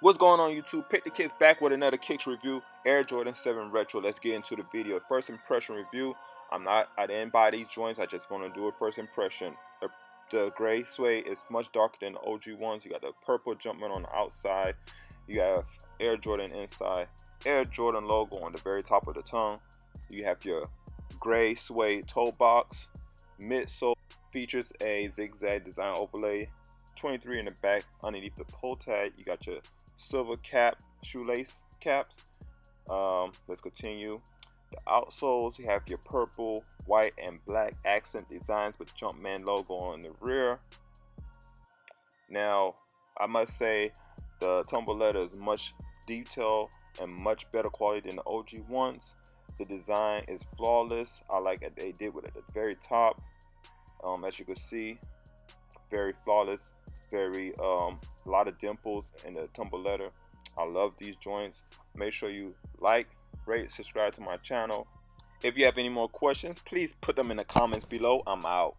What's going on YouTube? Pick the Kicks back with another Kicks review. Air Jordan 7 Retro. Let's get into the video. First impression review. I didn't buy these joints. I just want to do a first impression. The gray suede is much darker than the OG ones. You got the purple Jumpman on the outside. You have Air Jordan inside. Air Jordan logo on the very top of the tongue. You have your gray suede toe box. Midsole features a zigzag design overlay. 23 in the back. Underneath the pull tag, you got your silver cap, shoelace caps. Let's continue. The outsoles, you have your purple, white, and black accent designs with Jumpman logo on the rear. Now, I must say the tumbled leather is much detailed and much better quality than the OG ones. The design is flawless. I like what they did with it at the very top. As you can see, very flawless. Very a lot of dimples in the tumbled leather. I love these joints. Make sure you like, rate, subscribe to my channel. If you have any more questions, please put them in the comments below. I'm out.